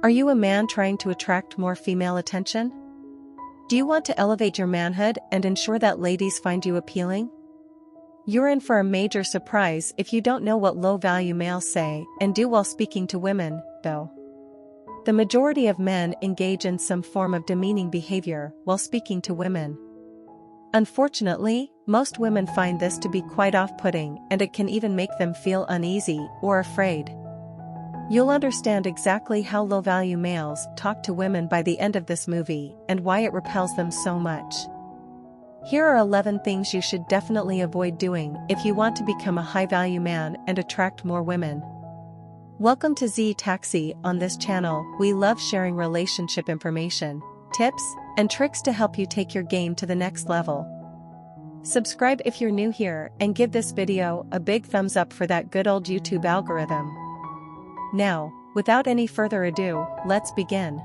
Are you a man trying to attract more female attention? Do you want to elevate your manhood and ensure that ladies find you appealing? You're in for a major surprise if you don't know what low-value males say and do while speaking to women, though. The majority of men engage in some form of demeaning behavior while speaking to women. Unfortunately, most women find this to be quite off-putting, and it can even make them feel uneasy or afraid. You'll understand exactly how low-value males talk to women by the end of this movie and why it repels them so much. Here are 11 things you should definitely avoid doing if you want to become a high-value man and attract more women. Welcome to Z Taxi. On this channel, we love sharing relationship information, tips, and tricks to help you take your game to the next level. Subscribe if you're new here and give this video a big thumbs up for that good old YouTube algorithm. Now, without any further ado, let's begin.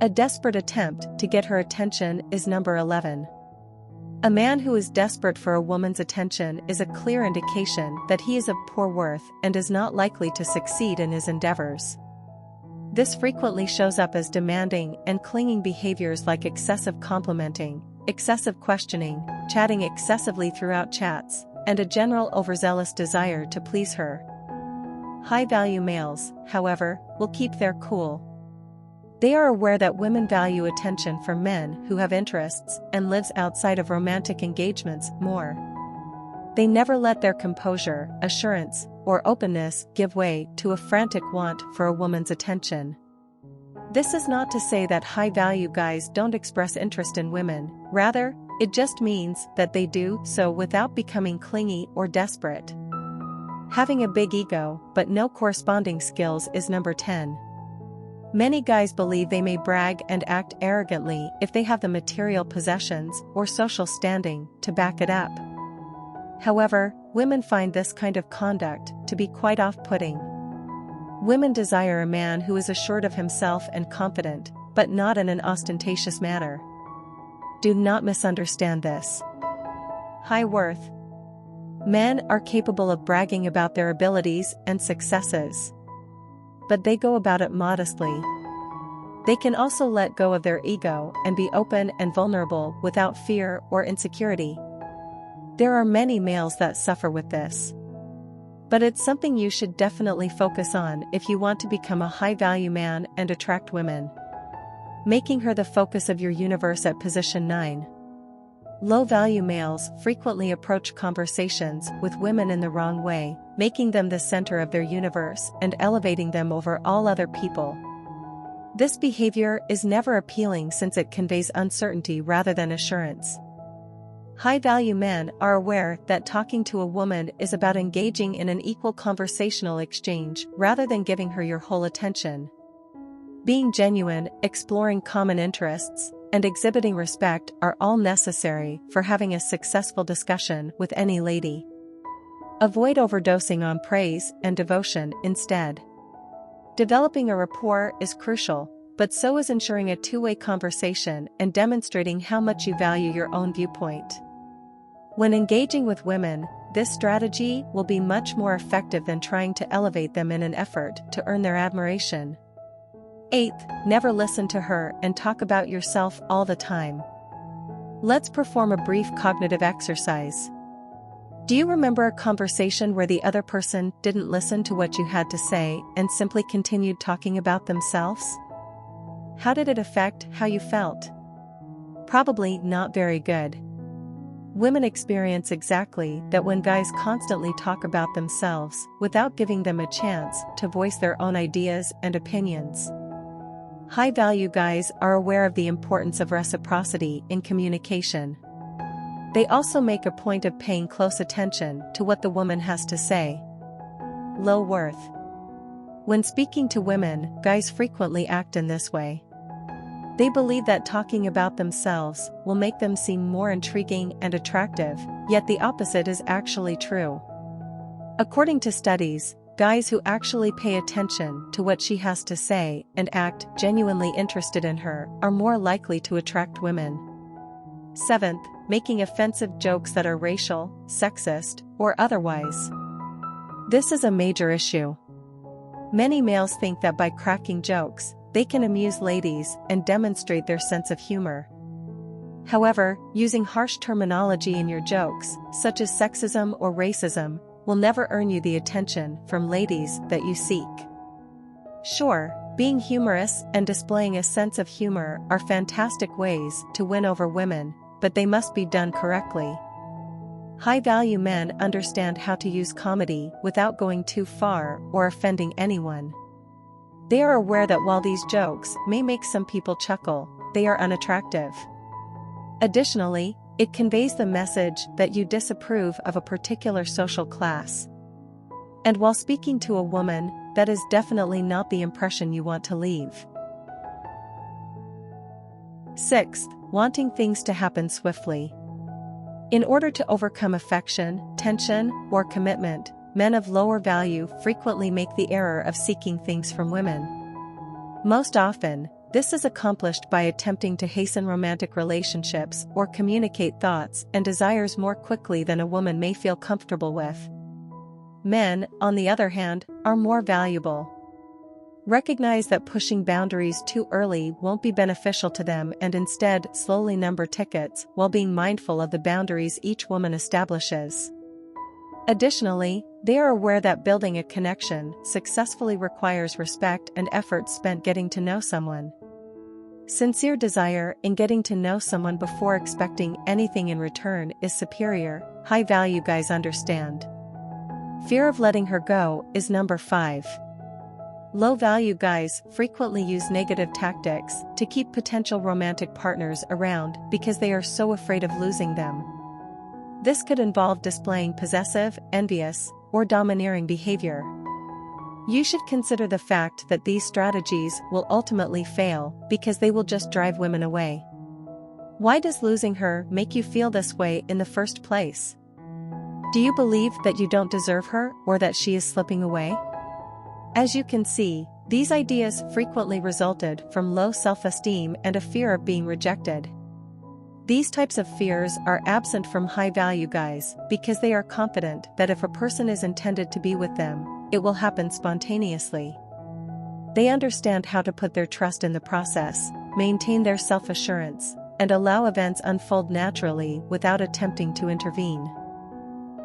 A desperate attempt to get her attention is number 11. A man who is desperate for a woman's attention is a clear indication that he is of poor worth and is not likely to succeed in his endeavors. This frequently shows up as demanding and clinging behaviors like excessive complimenting, excessive questioning, chatting excessively throughout chats, and a general overzealous desire to please her. High-value males, however, will keep their cool. They are aware that women value attention from men who have interests and lives outside of romantic engagements more. They never let their composure, assurance, or openness give way to a frantic want for a woman's attention. This is not to say that high-value guys don't express interest in women, rather, it just means that they do so without becoming clingy or desperate. Having a big ego but no corresponding skills is number 10. Many guys believe they may brag and act arrogantly if they have the material possessions or social standing to back it up. However, women find this kind of conduct to be quite off-putting. Women desire a man who is assured of himself and confident, but not in an ostentatious manner. Do not misunderstand this. High worth. Men are capable of bragging about their abilities and successes, but they go about it modestly. They can also let go of their ego and be open and vulnerable without fear or insecurity. There are many males that suffer with this. But it's something you should definitely focus on if you want to become a high-value man and attract women. Making her the focus of your universe at position 9. Low-value males frequently approach conversations with women in the wrong way, making them the center of their universe and elevating them over all other people. This behavior is never appealing since it conveys uncertainty rather than assurance. High-value men are aware that talking to a woman is about engaging in an equal conversational exchange rather than giving her your whole attention. Being genuine, exploring common interests, and exhibiting respect are all necessary for having a successful discussion with any lady. Avoid overdosing on praise and devotion instead. Developing a rapport is crucial, but so is ensuring a two-way conversation and demonstrating how much you value your own viewpoint. When engaging with women, this strategy will be much more effective than trying to elevate them in an effort to earn their admiration. 8th, never listen to her and talk about yourself all the time. Let's perform a brief cognitive exercise. Do you remember a conversation where the other person didn't listen to what you had to say and simply continued talking about themselves? How did it affect how you felt? Probably not very good. Women experience exactly that when guys constantly talk about themselves without giving them a chance to voice their own ideas and opinions. High-value guys are aware of the importance of reciprocity in communication. They also make a point of paying close attention to what the woman has to say. Low worth. When speaking to women, guys frequently act in this way. They believe that talking about themselves will make them seem more intriguing and attractive, yet the opposite is actually true. According to studies, guys who actually pay attention to what she has to say and act genuinely interested in her are more likely to attract women. 7th, making offensive jokes that are racial, sexist, or otherwise. This is a major issue. Many males think that by cracking jokes, they can amuse ladies and demonstrate their sense of humor. However, using harsh terminology in your jokes, such as sexism or racism, will never earn you the attention from ladies that you seek. Sure, being humorous and displaying a sense of humor are fantastic ways to win over women, but they must be done correctly. High-value men understand how to use comedy without going too far or offending anyone. They are aware that while these jokes may make some people chuckle, they are unattractive. Additionally, it conveys the message that you disapprove of a particular social class. And while speaking to a woman, that is definitely not the impression you want to leave. 6th, wanting things to happen swiftly. In order to overcome affection, tension, or commitment, men of lower value frequently make the error of seeking things from women. Most often, this is accomplished by attempting to hasten romantic relationships or communicate thoughts and desires more quickly than a woman may feel comfortable with. Men, on the other hand, are more valuable. Recognize that pushing boundaries too early won't be beneficial to them and instead slowly number tickets while being mindful of the boundaries each woman establishes. Additionally, they are aware that building a connection successfully requires respect and effort spent getting to know someone. Sincere desire in getting to know someone before expecting anything in return is superior. High-value guys understand. Fear of letting her go is number 5. Low-value guys frequently use negative tactics to keep potential romantic partners around because they are so afraid of losing them. This could involve displaying possessive, envious, or domineering behavior. You should consider the fact that these strategies will ultimately fail because they will just drive women away. Why does losing her make you feel this way in the first place? Do you believe that you don't deserve her or that she is slipping away? As you can see, these ideas frequently resulted from low self-esteem and a fear of being rejected. These types of fears are absent from high-value guys because they are confident that if a person is intended to be with them, it will happen spontaneously. They understand how to put their trust in the process, maintain their self-assurance, and allow events unfold naturally without attempting to intervene.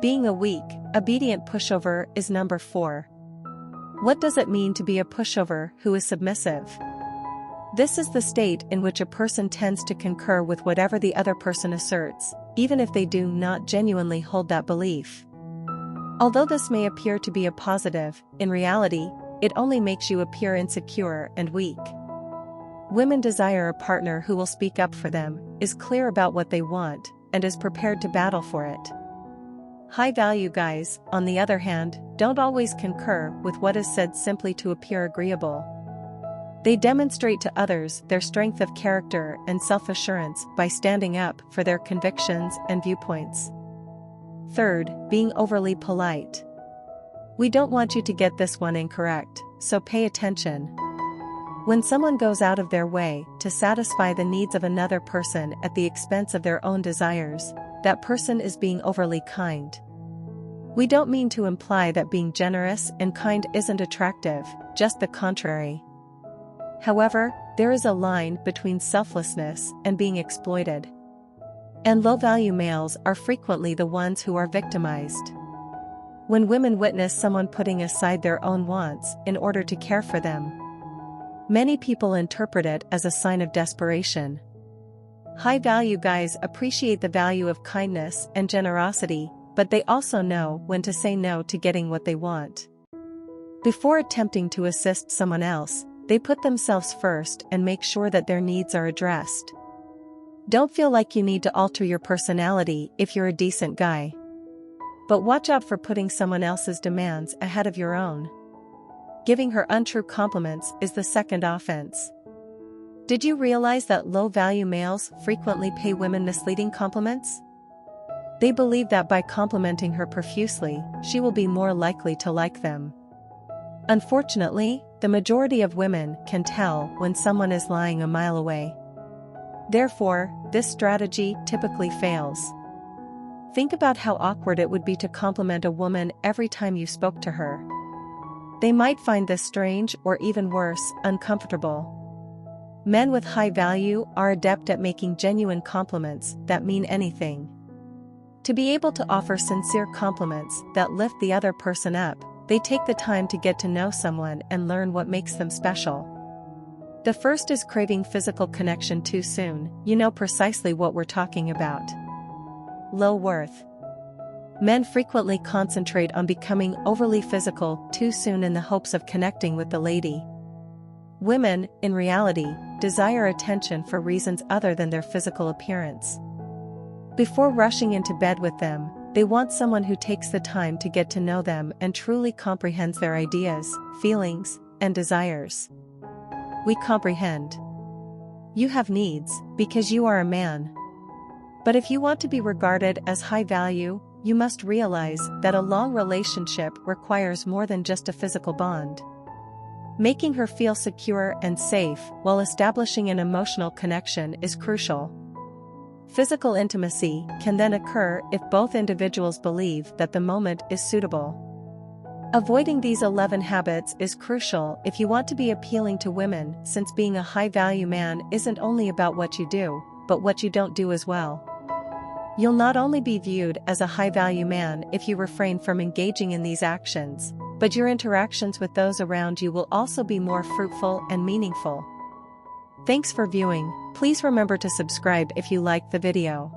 Being a weak, obedient pushover is number 4. What does it mean to be a pushover who is submissive? This is the state in which a person tends to concur with whatever the other person asserts, even if they do not genuinely hold that belief. Although this may appear to be a positive, in reality, it only makes you appear insecure and weak. Women desire a partner who will speak up for them, is clear about what they want, and is prepared to battle for it. High-value guys, on the other hand, don't always concur with what is said simply to appear agreeable. They demonstrate to others their strength of character and self-assurance by standing up for their convictions and viewpoints. 3rd, being overly polite. We don't want you to get this one incorrect, so pay attention. When someone goes out of their way to satisfy the needs of another person at the expense of their own desires, that person is being overly kind. We don't mean to imply that being generous and kind isn't attractive, just the contrary. However, there is a line between selflessness and being exploited. And low-value males are frequently the ones who are victimized. When women witness someone putting aside their own wants in order to care for them, many people interpret it as a sign of desperation. High-value guys appreciate the value of kindness and generosity, but they also know when to say no to getting what they want. Before attempting to assist someone else, they put themselves first and make sure that their needs are addressed. Don't feel like you need to alter your personality if you're a decent guy. But watch out for putting someone else's demands ahead of your own. Giving her untrue compliments is the second offense. Did you realize that low-value males frequently pay women misleading compliments? They believe that by complimenting her profusely, she will be more likely to like them. Unfortunately, the majority of women can tell when someone is lying a mile away. Therefore, this strategy typically fails. Think about how awkward it would be to compliment a woman every time you spoke to her. They might find this strange or even worse, uncomfortable. Men with high value are adept at making genuine compliments that mean anything. To be able to offer sincere compliments that lift the other person up, they take the time to get to know someone and learn what makes them special. The first is craving physical connection too soon. You know precisely what we're talking about. Low worth. Men frequently concentrate on becoming overly physical too soon in the hopes of connecting with the lady. Women, in reality, desire attention for reasons other than their physical appearance. Before rushing into bed with them, they want someone who takes the time to get to know them and truly comprehends their ideas, feelings, and desires. We comprehend. You have needs, because you are a man. But if you want to be regarded as high value, you must realize that a long relationship requires more than just a physical bond. Making her feel secure and safe while establishing an emotional connection is crucial. Physical intimacy can then occur if both individuals believe that the moment is suitable. Avoiding these 11 habits is crucial if you want to be appealing to women, since being a high-value man isn't only about what you do, but what you don't do as well. You'll not only be viewed as a high-value man if you refrain from engaging in these actions, but your interactions with those around you will also be more fruitful and meaningful. Thanks for viewing. Please remember to subscribe if you liked the video.